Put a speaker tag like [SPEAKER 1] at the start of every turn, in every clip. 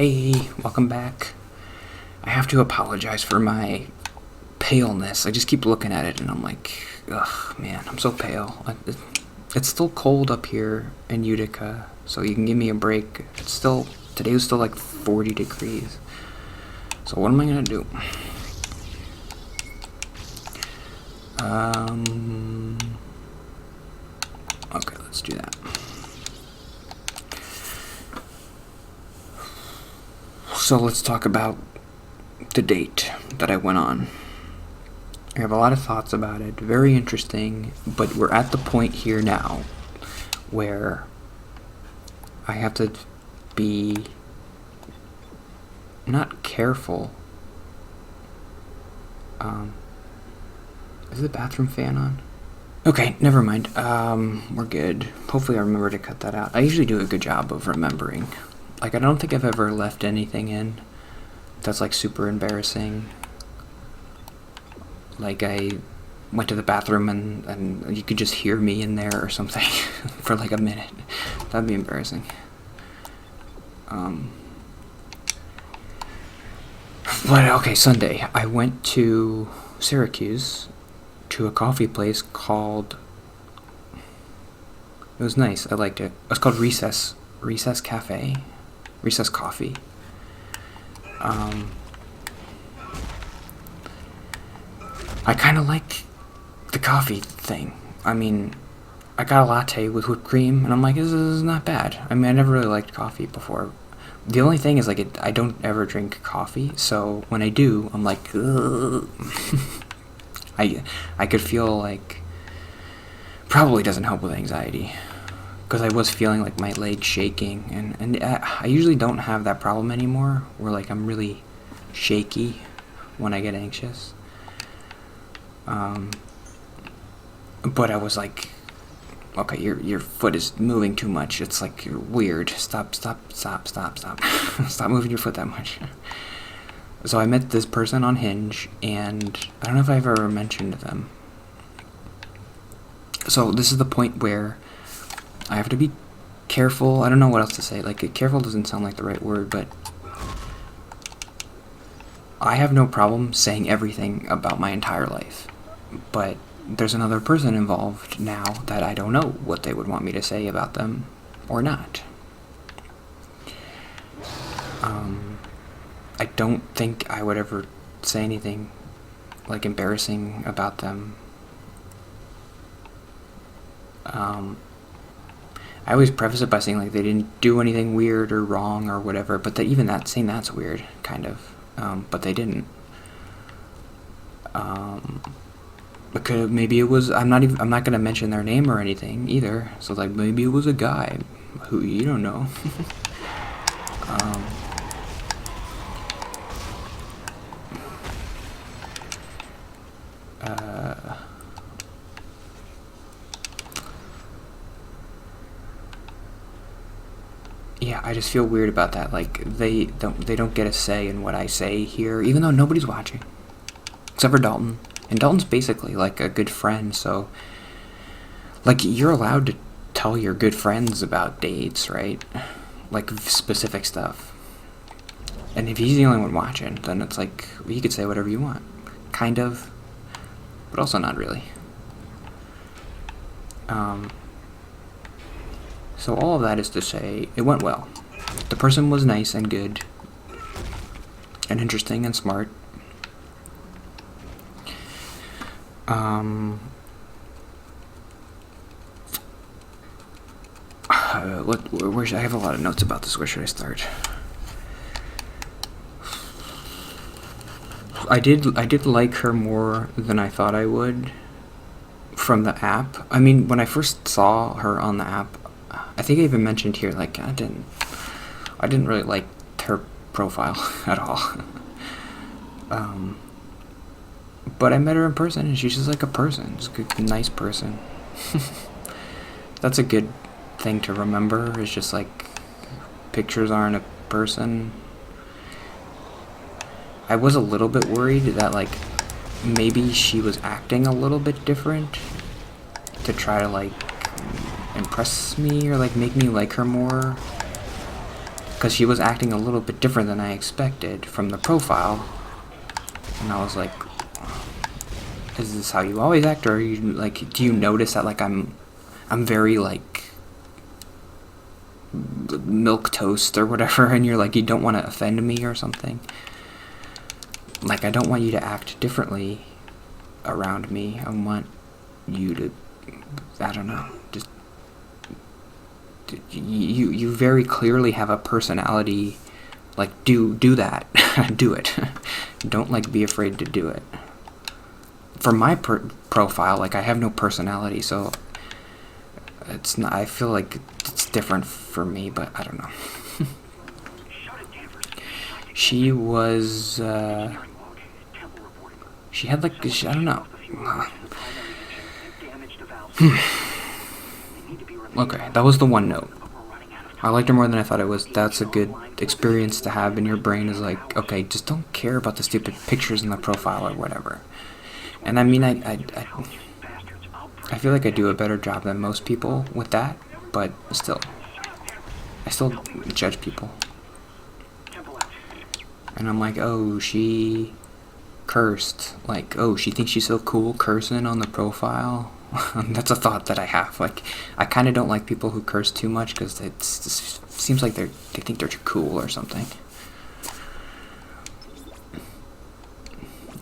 [SPEAKER 1] Hey, welcome back. I have to apologize for my paleness. I just keep looking at it and I'm like, ugh, man, I'm so pale. It's still cold up here in Utica, so you can give me a break. Today was still like 40 degrees. So what am I gonna do? Okay, let's do that. So let's talk about the date that I went on. I have a lot of thoughts about it. Very interesting, but we're at the point here now where I have to be not careful. Is the bathroom fan on? Okay, never mind. We're good. Hopefully I remember to cut that out. I usually do a good job of remembering. Like, I don't think I've ever left anything in that's, like, super embarrassing. Like, I went to the bathroom and you could just hear me in there or something for, like, a minute. That'd be embarrassing. But, okay, Sunday. I went to Syracuse to a coffee place called... It was nice. I liked it. It was called Recess Cafe. Recess Coffee. I kind of like the coffee thing. I mean, I got a latte with whipped cream, and I'm like, this is not bad. I mean, I never really liked coffee before. The only thing is, like, I don't ever drink coffee, so when I do, I'm like, ugh. I could feel like, probably doesn't help with anxiety. Because I was feeling like my legs shaking, and I usually don't have that problem anymore, where like I'm really shaky when I get anxious. But I was like, okay, your foot is moving too much. It's like you're weird. Stop. Stop moving your foot that much. So I met this person on Hinge, and I don't know if I've ever mentioned them. So this is the point where I have to be careful. I don't know what else to say. Like, careful doesn't sound like the right word, but I have no problem saying everything about my entire life. But there's another person involved now that I don't know what they would want me to say about them or not. I don't think I would ever say anything, like, embarrassing about them. I always preface it by saying, like, they didn't do anything weird or wrong or whatever, but saying that's weird, kind of. But they didn't. Because maybe it was, I'm not gonna mention their name or anything either. So, like, maybe it was a guy who you don't know. Yeah, I just feel weird about that. Like, they don't get a say in what I say here, even though nobody's watching, except for Dalton. And Dalton's basically like a good friend, so, like, you're allowed to tell your good friends about dates, right? Like, specific stuff. And if he's the only one watching, then it's like, you could say whatever you want, kind of, but also not really. So all of that is to say, it went well. The person was nice and good, and interesting and smart. I have a lot of notes about this. Where should I start? I did like her more than I thought I would from the app. I mean, when I first saw her on the app, I think I even mentioned here, like, I didn't really like her profile at all. But I met her in person, and she's just like a person. She's a good, nice person. That's a good thing to remember, is just, like, pictures aren't a person. I was a little bit worried that, like, maybe she was acting a little bit different to try to, like, impress me or, like, make me like her more. because she was acting a little bit different than I expected from the profile, and I was like, is this how you always act, or are you, like, do you notice that, like, I'm very, like, milk toast or whatever, and you're like, you don't want to offend me or something? Like, I don't want you to act differently around me. I want you to, I don't know, just, you very clearly have a personality. Like, do that. Do it. Don't, like, be afraid to do it. For my profile, like, I have no personality, so it's not, I feel like it's different for me, but I don't know. She was, she had, like, I don't know. Okay, that was the one note. I liked her more than I thought it was. That's a good experience to have in your brain, is like, okay, just don't care about the stupid pictures in the profile or whatever. And I mean, I feel like I do a better job than most people with that, but still, I still judge people. And I'm like, oh, she cursed. Like, oh, she thinks she's so cool cursing on the profile. That's a thought that I have. Like, I kind of don't like people who curse too much, because it seems like they think they're too cool or something.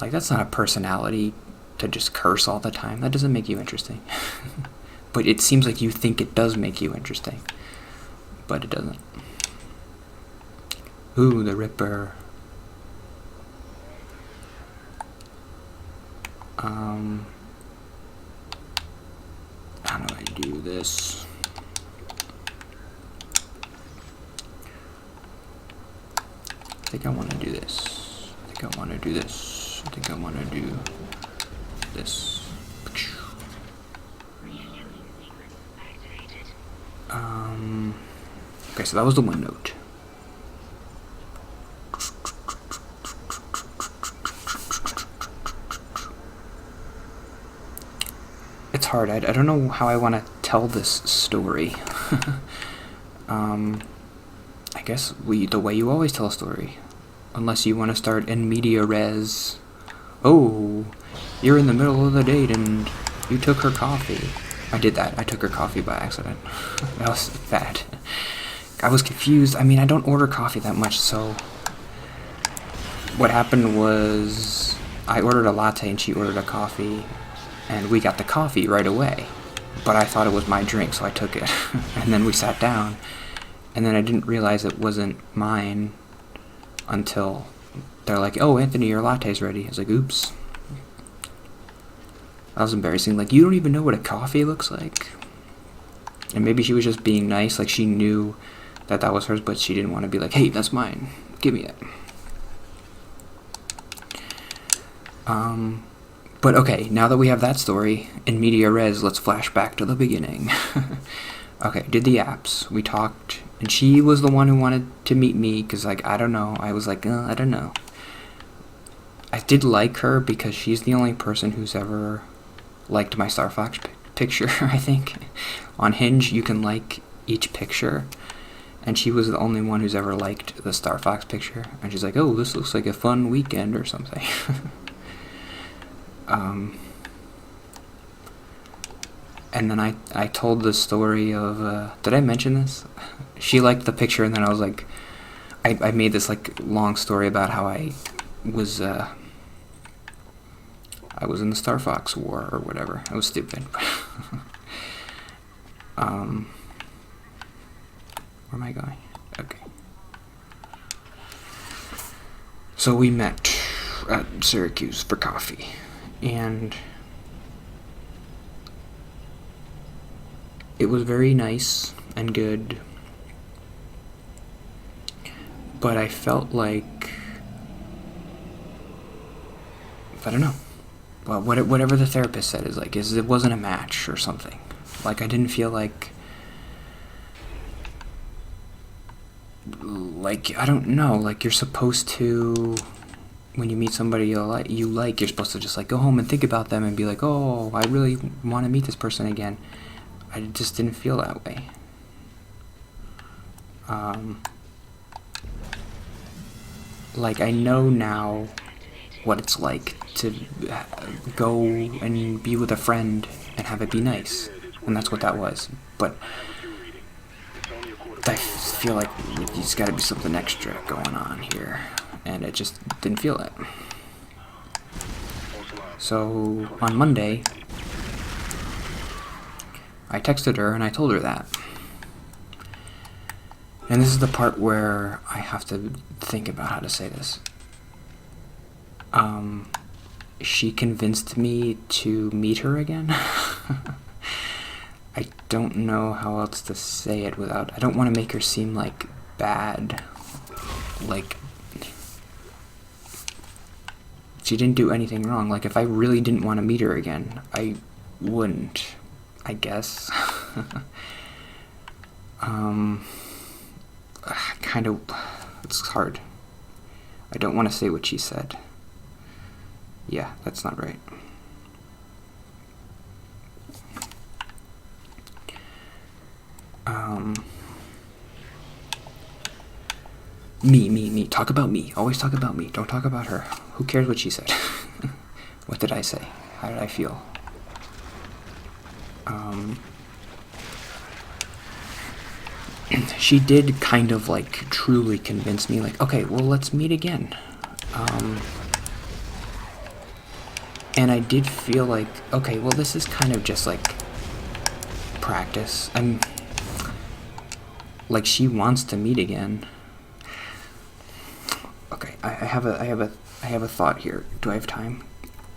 [SPEAKER 1] Like, that's not a personality to just curse all the time. That doesn't make you interesting. But it seems like you think it does make you interesting, but it doesn't. Ooh, the Ripper. How do I do this? I think I want to do this. I think I want to do this. I think I want to do this. Okay, so that was the one note. It's hard. I don't know how I want to tell this story. I guess the way you always tell a story. Unless you want to start in media res. Oh, you're in the middle of the date and you took her coffee. I did that. I took her coffee by accident. That was bad. I was confused. I mean, I don't order coffee that much, so what happened was I ordered a latte and she ordered a coffee, and we got the coffee right away. But I thought it was my drink, so I took it. And then we sat down, and then I didn't realize it wasn't mine until they're like, oh, Anthony, your latte's ready. I was like, oops. That was embarrassing. Like, you don't even know what a coffee looks like. And maybe she was just being nice. Like, she knew that that was hers, but she didn't want to be like, hey, that's mine. Give me it. But okay, now that we have that story, in media res, let's flash back to the beginning. Okay, did the apps. We talked, and she was the one who wanted to meet me, because, like, I don't know. I was like, I don't know. I did like her because she's the only person who's ever liked my Star Fox picture, I think. On Hinge, you can like each picture, and she was the only one who's ever liked the Star Fox picture. And she's like, oh, this looks like a fun weekend or something. And then I told the story of, did I mention this? She liked the picture, and then I was like, I made this, like, long story about how I was in the Star Fox War or whatever. It was stupid. Where am I going? Okay. So we met at Syracuse for coffee, and it was very nice and good, but I felt like, I don't know, well, whatever the therapist said is it wasn't a match or something. Like, I didn't feel like, I don't know, like, you're supposed to, when you meet somebody you like, you're supposed to just, like, go home and think about them and be like, oh, I really want to meet this person again. I just didn't feel that way. like, I know now what it's like to go and be with a friend and have it be nice. And that's what that was. But I feel like there's got to be something extra going on here. And it just didn't feel it. So on Monday, I texted her and I told her that. And this is the part where I have to think about how to say this. She convinced me to meet her again. I don't know how else to say it without... I don't want to make her seem like bad. Like, she didn't do anything wrong. Like, if I really didn't want to meet her again, I wouldn't, I guess. Kind of... It's hard. I don't want to say what she said. Yeah, that's not right. Me. Talk about me. Always talk about me. Don't talk about her. Who cares what she said? What did I say? How did I feel? She did kind of, like, truly convince me, like, okay, well, let's meet again. And I did feel like, okay, well, this is kind of just, like, practice. Like, she wants to meet again. Okay, I have a thought here. Do I have time?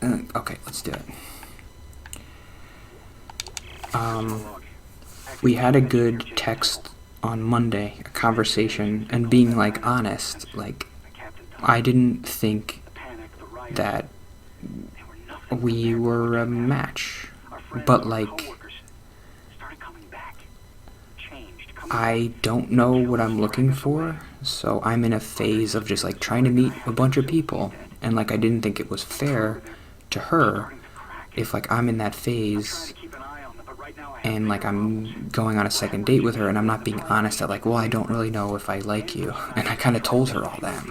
[SPEAKER 1] Okay, let's do it. We had a good text on Monday, a conversation, and being, like, honest, like, I didn't think that we were a match, but, like, I don't know what I'm looking for, so I'm in a phase of just, like, trying to meet a bunch of people, and, like, I didn't think it was fair to her if, like, I'm in that phase and, like, I'm going on a second date with her and I'm not being honest at, like, well, I don't really know if I like you, and I kind of told her all that.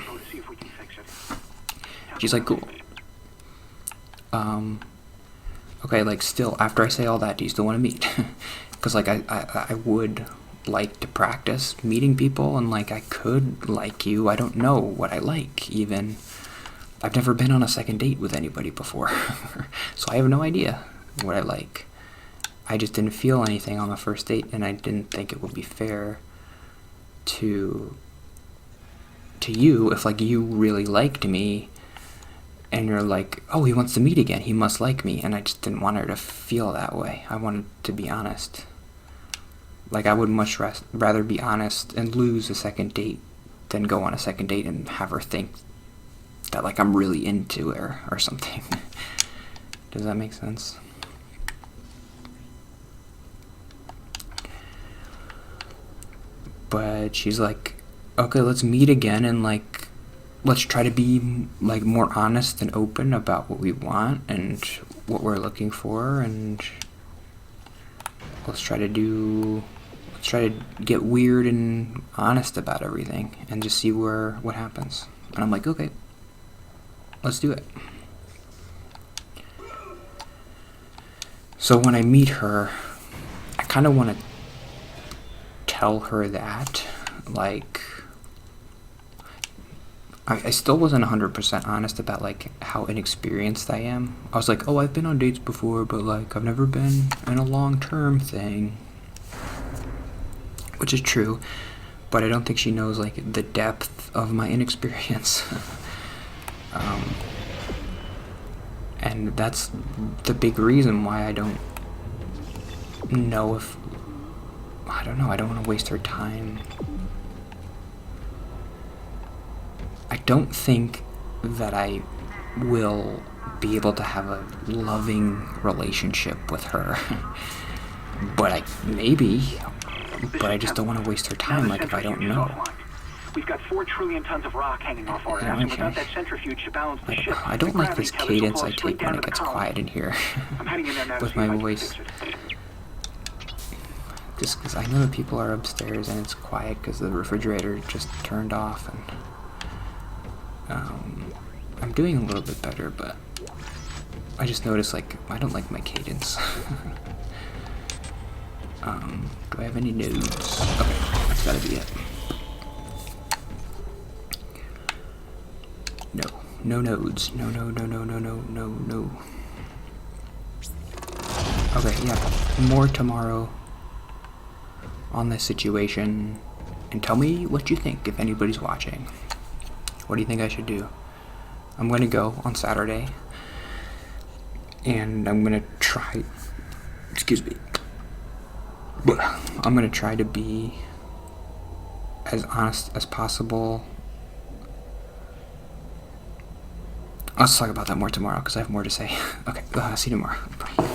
[SPEAKER 1] She's like, cool. Okay, like, still, after I say all that, do you still want to meet? Because, like, I would like to practice meeting people, and, like, I could like you. I don't know what I like, even. I've never been on a second date with anybody before, so I have no idea what I like. I just didn't feel anything on the first date, and I didn't think it would be fair to you if, like, you really liked me, and you're like, oh, he wants to meet again, he must like me, and I just didn't want her to feel that way. I wanted to be honest. Like, I would much rather be honest and lose a second date than go on a second date and have her think that, like, I'm really into her or something. Does that make sense? But she's like, okay, let's meet again and, like, let's try to be, like, more honest and open about what we want and what we're looking for, and let's try to get weird and honest about everything and just see what happens. And I'm like, okay, let's do it. So when I meet her, I kind of want to tell her that, like, I still wasn't 100% honest about, like, how inexperienced I am. I was like, oh, I've been on dates before, but, like, I've never been in a long-term thing. Which is true, but I don't think she knows, like, the depth of my inexperience. And that's the big reason why I don't know if... I don't know, I don't want to waste her time. I don't think that I will be able to have a loving relationship with her. But maybe, but I just don't want to waste her time, like, if I don't know.
[SPEAKER 2] We've got 4 trillion tons of rock hanging off our ass, and without that centrifuge to balance the ship,
[SPEAKER 1] I don't like this cadence I take when it gets quiet in here with my voice. Just because I know that people are upstairs and it's quiet because the refrigerator just turned off, and I'm doing a little bit better, but I just noticed, like, I don't like my cadence. Do I have any nodes? Okay, that's gotta be it. No. No nodes. No, no, no, no, no, no, no, no. Okay, yeah. More tomorrow on this situation. And tell me what you think if anybody's watching. What do you think I should do? I'm gonna go on Saturday. And I'm gonna try... Excuse me. I'm gonna try to be as honest as possible. Let's talk about that more tomorrow because I have more to say. Okay, see you tomorrow. Bye.